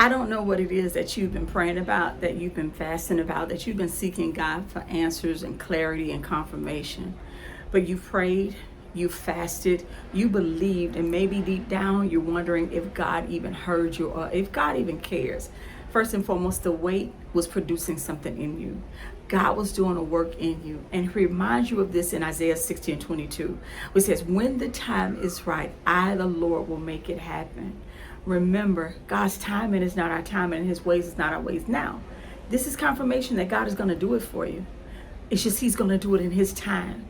I don't know what it is that you've been praying about, that you've been fasting about, that you've been seeking God for answers and clarity and confirmation. But you've prayed, you fasted, you believed, and maybe deep down you're wondering if God even heard you or if God even cares. First and foremost, the wait was producing something in you. God was doing a work in you. And he reminds you of this in Isaiah 60:22, which says, when the time is right, I, the Lord, will make it happen. Remember, God's timing is not our timing, and his ways is not our ways. Now, this is confirmation that God is going to do it for you. It's just he's going to do it in his time.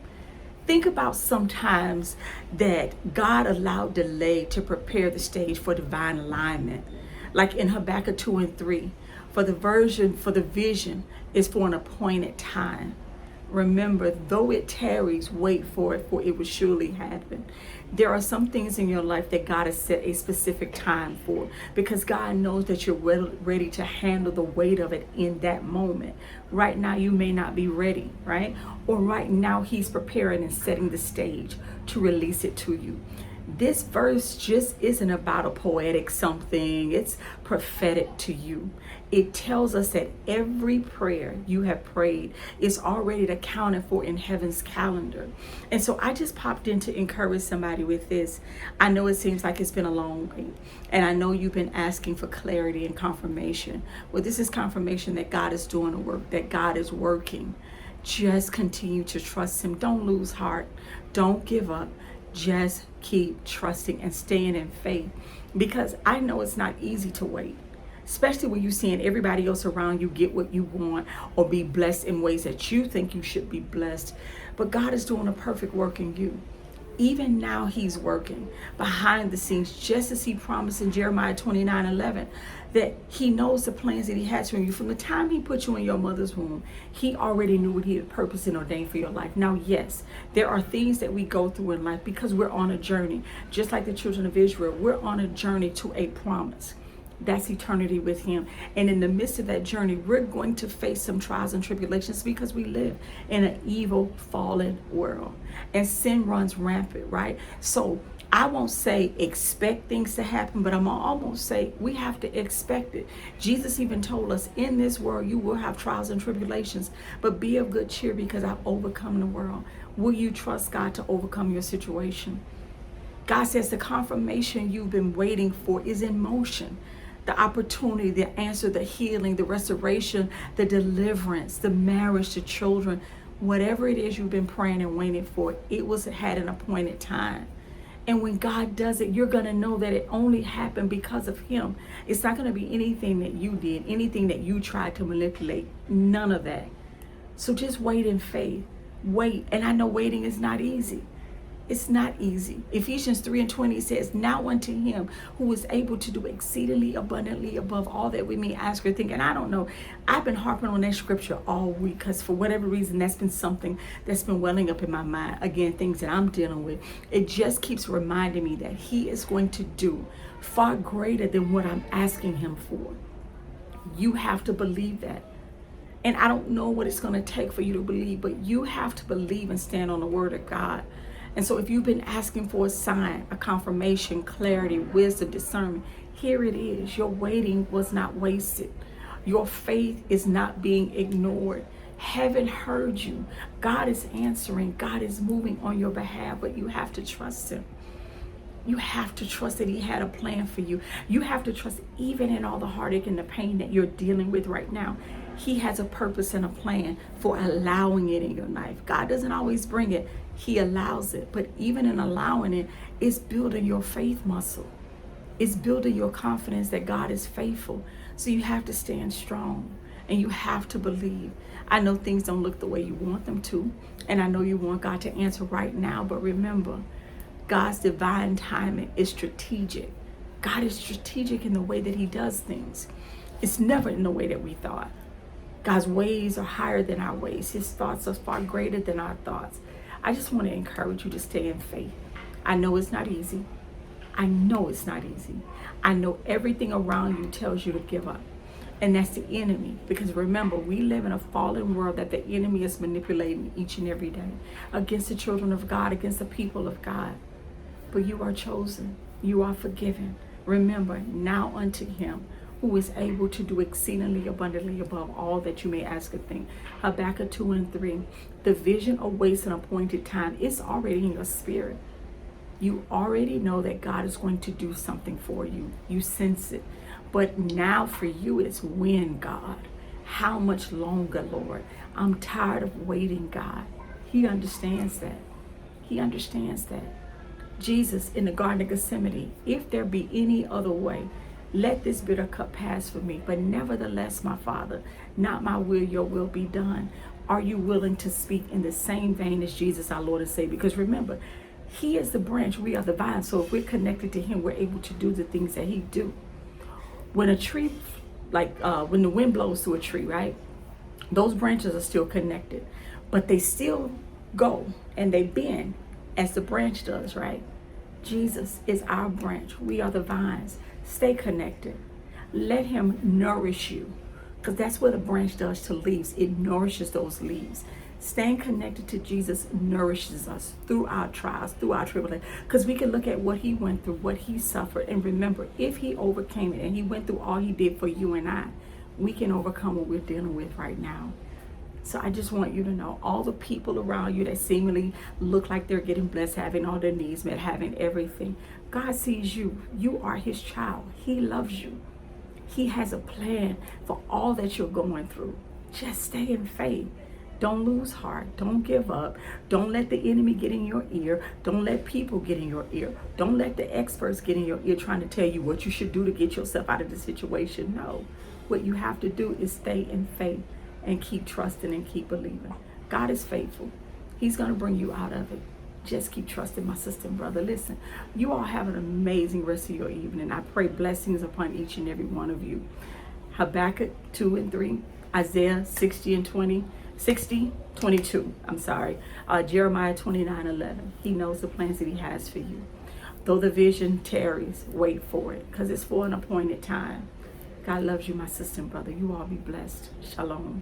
Think about sometimes that God allowed delay to prepare the stage for divine alignment. Like in Habakkuk 2:3, for the vision is for an appointed time. Remember, though it tarries, wait for it, for it will surely happen. There are some things in your life that God has set a specific time for, because God knows that you're ready to handle the weight of it in that moment. Right now, you may not be ready, right? Or right now, he's preparing and setting the stage to release it to you. This verse just isn't about a poetic something. It's prophetic to you. It tells us that every prayer you have prayed is already accounted for in heaven's calendar. And so I just popped in to encourage somebody with this. I know it seems like it's been a long wait, and I know you've been asking for clarity and confirmation. Well, this is confirmation that God is doing the work, that God is working. Just continue to trust him. Don't lose heart. Don't give up. Just keep trusting and staying in faith, because I know it's not easy to wait, especially when you're seeing everybody else around you get what you want or be blessed in ways that you think you should be blessed. But God is doing a perfect work in you. Even now, he's working behind the scenes, just as he promised in Jeremiah 29:11, that he knows the plans that he has for you. From the time he put you in your mother's womb, he already knew what he had purposed and ordained for your life. Now, yes, there are things that we go through in life because we're on a journey. Just like the children of Israel, we're on a journey to a promise. That's eternity with him. And in the midst of that journey, we're going to face some trials and tribulations because we live in an evil, fallen world. And sin runs rampant, right? So I won't say expect things to happen, but I'm almost say we have to expect it. Jesus even told us, in this world you will have trials and tribulations, but be of good cheer because I've overcome the world. Will you trust God to overcome your situation? God says the confirmation you've been waiting for is in motion. The opportunity, the answer, the healing, the restoration, the deliverance, the marriage, the children, whatever it is you've been praying and waiting for, had an appointed time. And when God does it, you're going to know that it only happened because of him. It's not going to be anything that you did, anything that you tried to manipulate, none of that. So just wait in faith. Wait. And I know waiting is not easy. It's not easy. Ephesians 3:20 says, now unto him who is able to do exceedingly abundantly above all that we may ask or think. And I don't know, I've been harping on that scripture all week because for whatever reason, that's been something that's been welling up in my mind. Again, things that I'm dealing with. It just keeps reminding me that he is going to do far greater than what I'm asking him for. You have to believe that. And I don't know what it's going to take for you to believe, but you have to believe and stand on the word of God. And so if you've been asking for a sign, a confirmation, clarity, wisdom, discernment, here it is. Your waiting was not wasted. Your faith is not being ignored. Heaven heard you. God is answering. God is moving on your behalf, but you have to trust him. You have to trust that he had a plan for you. You have to trust even in all the heartache and the pain that you're dealing with right now. He has a purpose and a plan for allowing it in your life. God doesn't always bring it. He allows it. But even in allowing it, it's building your faith muscle. It's building your confidence that God is faithful. So you have to stand strong and you have to believe. I know things don't look the way you want them to. And I know you want God to answer right now. But remember, God's divine timing is strategic. God is strategic in the way that he does things. It's never in the way that we thought. God's ways are higher than our ways. His thoughts are far greater than our thoughts. I just want to encourage you to stay in faith. I know it's not easy. I know it's not easy. I know everything around you tells you to give up. And that's the enemy. Because remember, we live in a fallen world that the enemy is manipulating each and every day against the children of God, against the people of God. But you are chosen. You are forgiven. Remember, now unto him who is able to do exceedingly abundantly above all that you may ask or think. Habakkuk 2 and 3. The vision awaits an appointed time. It's already in your spirit. You already know that God is going to do something for you. You sense it. But now for you, it's when, God. How much longer, Lord? I'm tired of waiting, God. He understands that. He understands that. Jesus in the Garden of Gethsemane, if there be any other way, let this bitter cup pass from me. But nevertheless, my Father, not my will, your will be done. Are you willing to speak in the same vein as Jesus, our Lord and Savior? Because remember, he is the branch, we are the vine. So if we're connected to him, we're able to do the things that he do. When a tree, when the wind blows through a tree, right? Those branches are still connected, but they still go and they bend as the branch does, right? Jesus is our branch. We are the vines. Stay connected. Let him nourish you, because that's what a branch does to leaves. It nourishes those leaves. Staying connected to Jesus nourishes us through our trials, through our tribulations, because we can look at what he went through, what he suffered, and remember, if he overcame it and he went through all he did for you and I, we can overcome what we're dealing with right now. So I just want you to know, all the people around you that seemingly look like they're getting blessed, having all their needs met, having everything, God sees you. You are his child. He loves you. He has a plan for all that you're going through. Just stay in faith. Don't lose heart. Don't give up. Don't let the enemy get in your ear. Don't let people get in your ear. Don't let the experts get in your ear trying to tell you what you should do to get yourself out of the situation. No. What you have to do is stay in faith and keep trusting and keep believing. God is faithful. He's going to bring you out of it. Just keep trusting, my sister and brother. Listen, you all have an amazing rest of your evening. I pray blessings upon each and every one of you. Habakkuk 2 and 3, Isaiah 60, 22. Jeremiah 29:11. He knows the plans that he has for you. Though the vision tarries, wait for it, because it's for an appointed time. God loves you, my sister and brother. You all be blessed. Shalom.